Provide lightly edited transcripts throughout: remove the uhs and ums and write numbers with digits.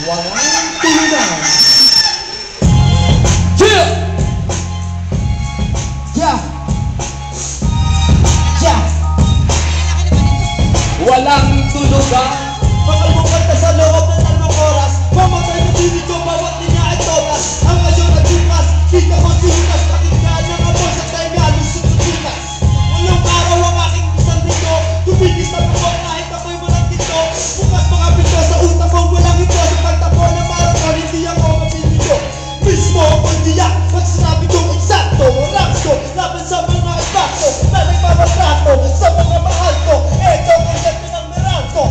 Walang tulugan. Yeah! Yeah! Yeah! Walang tulugan. Makalbukan na sa loob ng 3 oras. Mamatay na dito ko, bawat linya ay toras. Ang ngayon at bukas, di ka magbukas. Pakinggan ng amo sa tayo nga, lusot na bukas. Walang araw ang aking isang dito. Tumigis na ako kahit ako'y walang dito. Bukas mga pito sa utak ko, walang ito. Sa pagtapo ng marathon, hindi ako mapilito. Mismo ako'y diyak, pag sinabi kong eksakto. Rakso, laban sa mga ekbakto. Na nagpapatrato sa mga mahal ko. Eto ang konsepto ng meranto.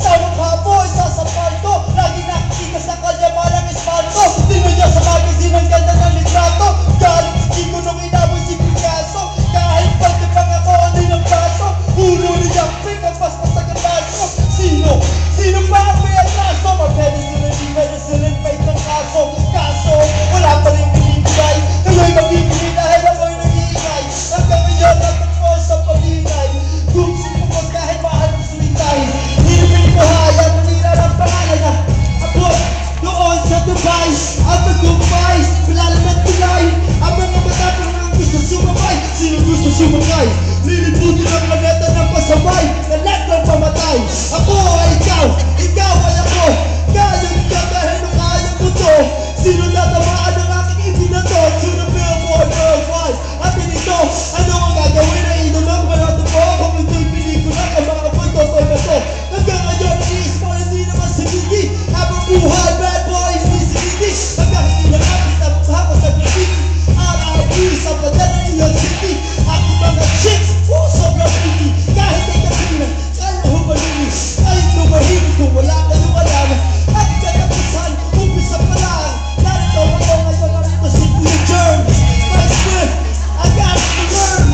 Sa mga boy, sasapal ko. Lagi nakikita sa kanya parang espanto. Tingnan niya sa magazine ang ganda ng litrato. Galing si Chico nung inamoy si Picasso. Kahit pagkipang ako, ano ng baso. Ulo niya, pick-up, paspas sa kabaso. Sino? Sino pa ang may atraso? Mag-penicillin, di penicillin, fake ng kaso. Kaso, wala pa rin pinibigay. Kayo'y magiging dahil ako'y nag-iingay. Hanggang ngayon, natin ko sa pag-iingay. Kung sinupos kahit mahal ng sulitay. Hinipin ko haya, nanira ng pangalan na abot doon sa Dubai. At mag-gumpay, malalim at tulay. Ang mga matapang ang gusto sumabay. Sino gusto sumakay? Liliputin ang planeta ng pasabay. Na lahat ng pamatay. Ako ay ikaw, ikaw ay ako. Kayang ka dahil nung kaya ko to. Sino natamaan ang aking ibinato? Sino billboard worldwide? At pinito, ano ang gagawin na inulong? Wala ito po, kung ito'y pelikula. Ang mga boy, totoy na to. Hanggang ngayon, nag-iis mo, hindi naman sigigi. Habang buhay, bad boy, hindi sigigi. Hanggang hindi na kapit ang hapon sa graffiti. R.I.P. sa badan ng New City. Aking mga chicks, sobrang pretty. Kahit ay kasina, kaya humalini. Kahit lumahimik kung wala kayong alam. Aking katapusan, umpisa pa lang. Narito ako ngayon, narito si Kuya Jern. My script, I got to learn.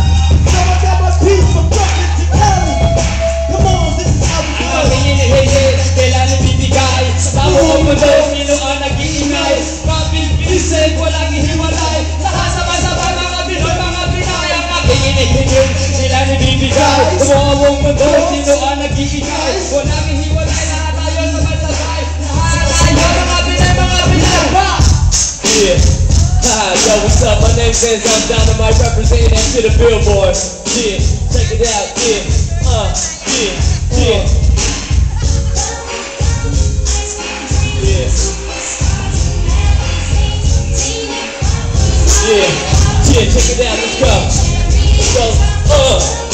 So I got my piece from Brooklyn to Cali. Come on, this is how we do it. Aking inihihit, kailangan bibigay. Sa tao ang mundo, sino ang nag-iingay? Kapil-pilisig, walang ihiwalay. Lahat sabay-sabay, mga Pinoy, mga Pinay. Ang aking inihihit, kailangan bibigay. Sa tao ang mundo, sino ang nag-iingay? Walang ihiwalay, lahat tayo sabay-sabay. Lahat tayo, mga Pinay, mga Pinay. Yeah. Yo, what's up? My name's Vince. I'm Dynamite representing that to the billboard. Yeah, check it out. Yeah, yeah, yeah. Yeah, yeah, check it out, let's go. Let's go,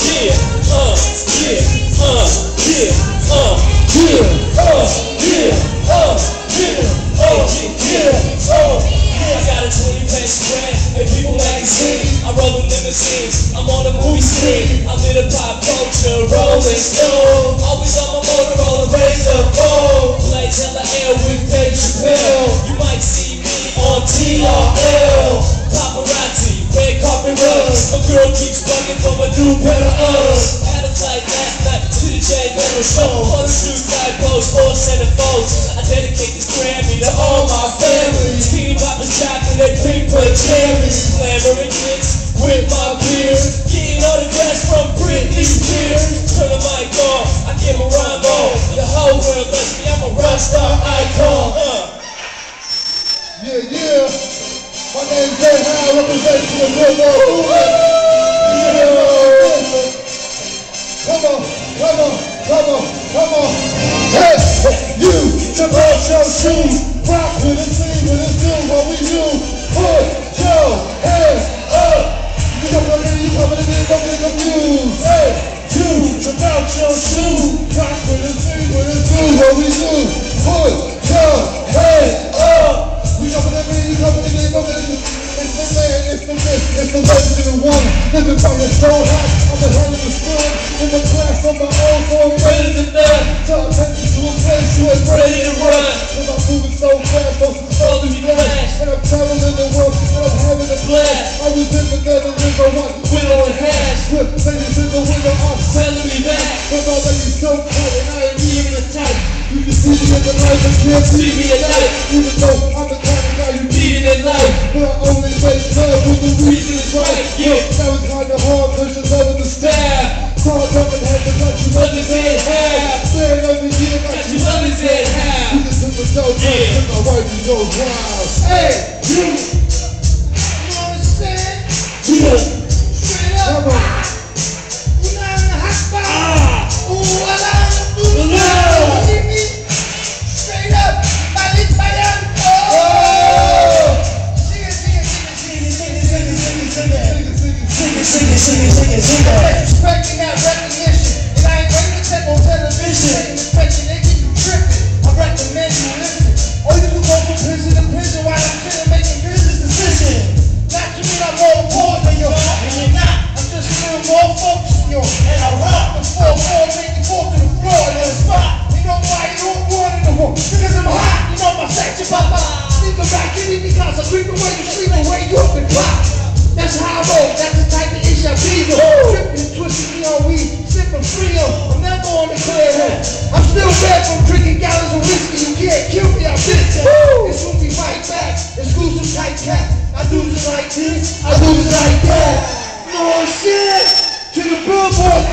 yeah, yeah, yeah, yeah, I got a 20-page brand, and People magazine. I roll in limousines, I'm on the movie screen. I'm in the pop culture, Rolling Stone. Always on my Motorola, razor phone. Play hella air with Dave Chappelle. You might see me on TRL. Paparazzi, red carpet rugs. My girl keeps bugging for my new pair of Uggs. Had a flight last night to the J. Little show. All the shoes, side posts, all centerfolds. I dedicate this Grammy to all my family. Teeny poppin' chocolate, pink for cherries. Glamour and chicks with my peers. Getting autographs from Britney Spears. Turn the mic on, I give a rhyme on. The whole world loves me, I'm a rock star icon. Yeah, yeah. My name's Jay Howe, representing the Billboard. Yeah. Come on, come on, come on, come on. Hey, you, the ball show shoes. Rock with the team, with the do what we do. Put your hands up. You coming in, don't get confused. Hey, you, the ball show shoes. Rock with the team, with the do what we do. Put your hands up. We coming in, you coming in, don't get confused. It's the man, it's the myth, it's the legend of one. Living from the soul hot, I'm the head of the storm. In the class of my own, so I'm ready to die. Tell attention to a place you ain't ready to run. Cause I'm moving so fast, most of the soul is flash. And I'm traveling the world, and I'm having a blast. I was in together with the one, willow and hash. With ladies in the window, I'm telling me that. Cause all ladies so cold, and I ain't even a type. You can see me in the light, but can't see me at night. Even though I'm the kind of guy you need in life. But I only make love when the reason is right. Yeah, that was kinda hard cause you're loving the style. Crawled up and had to touch you understand how. Staring over here like you understand how. So tight, my wife goes wild. Hey, you understand? Yeah. Straight up. Come on. We're not in the hot spot. Ooh, I like it. Straight up. Expecting that recognition, and I ain't waiting to take on television. Expecting they keep you tripping. I recommend you listen. Or you can go from prison to prison while I'm sitting making business decisions. Not to mean I'm more important than you, and you're not. I'm just a little more focused than you, and I rock the 4-4, make you fall to the floor in the spot. You know why you don't want it no more? Because I'm hot. You know my section, papa. Think about getting because I creep away, you sleep away, you up and pop. That's how I roll, that's the type of ish I be. Tripping, twisting me on weed, sipping freedom. I'm never on the clear head. I'm still bad from drinking gallons of whiskey. You can't kill me, I'm bitch. It's when we fight back, exclusive tight cap. I do this like this, I do this like that. You know what I'm saying? To the billboard.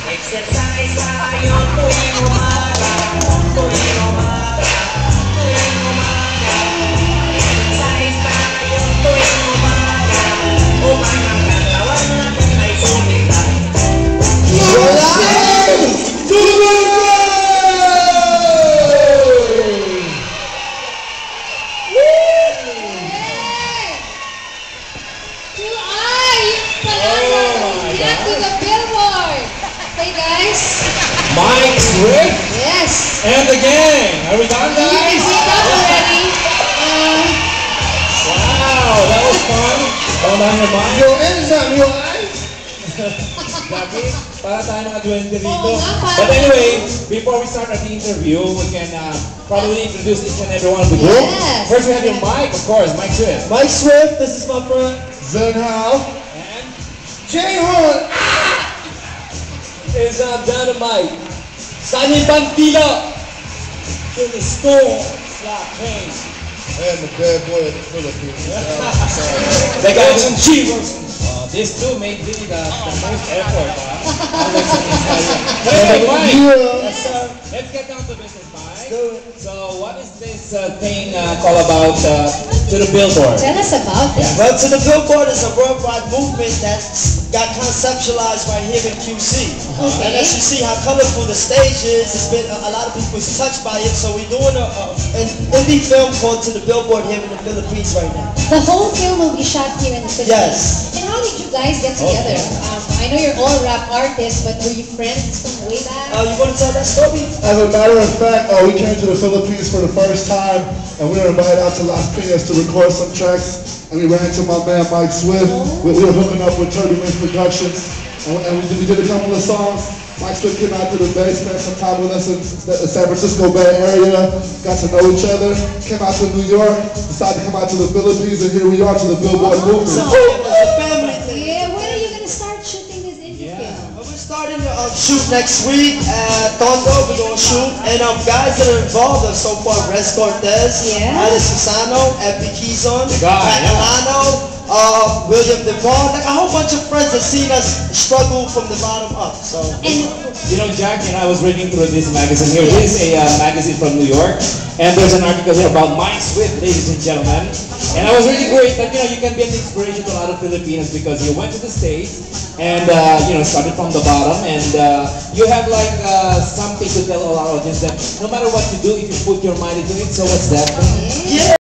Exercise tayo tuwing umaga, tuwing umaga, tuwing umaga. Exercise tayo tuwing umaga, upang ang katawan natin ay sumikat. To the billboard. Hey guys. Mike Swift Yes. and the gang. Are we done, You can guys? see that already. Wow, that was fun. Hold on your mind. Yo, anytime, yo, eyes. Jackie, para tayo naka-20 dito. Oo nga, parang- But anyway, before we start our interview, we can probably introduce each and every one of the group. Yes. First, we have your Mike, of course, Mike Swift. Mike Swift, this is my friend. Zen Howe. And Jay Horn. is Dynamite. Sunny Bandila. To the storm, Slap Pain. And the bad boy of the Philippines. The guys and Chivas. These two made really the most effort. Hey, Mike. Yeah. Let's get down to business, Mike. So, what is this thing called about to the billboard? Tell us about it. Well, To the Billboard is a worldwide movement that got conceptualized right here in QC. And as you see how colorful the stage is, it's been a lot of people's touched by it. So we're doing an indie film called To the Billboard here in the Philippines right now. The whole film will be shot here in the Philippines. Yes. And how did you guys get together? I know you're all rap artists, but were you friends from way back? You want to tell that story? As a matter of fact, we came to the Philippines for the first time, and we were invited out to Las Piñas to record some tracks. And we ran into my man Mike Swift. We were hooking up with Turbulence Productions, and we did a couple of songs. Mike Swift came out to the Bay, spent some time with us in the San Francisco Bay Area, got to know each other, came out to New York, decided to come out to the Philippines, and here we are to the Billboard movement. It's a family thing. Yeah, when are you gonna start shooting this indie film? We're starting to shoot next week at Tondo. We're going to shoot. And guys that are involved are so far Res Cortez, Yeah. Alice Susano, Epi Kizon, guy, Pat yeah. Alano, William DeVaughn, like a whole bunch of friends that seen us struggle from the bottom up. So And You know, Jack, I was reading through this magazine here. This is a magazine from New York, and there's an article here about Mike Swift, ladies and gentlemen. And I was really great that you can be an inspiration to a lot of Filipinos because you went to the States and started from the bottom, and you have like something to tell all our audience that no matter what you do, if you put your mind into it, so what's that? yeah.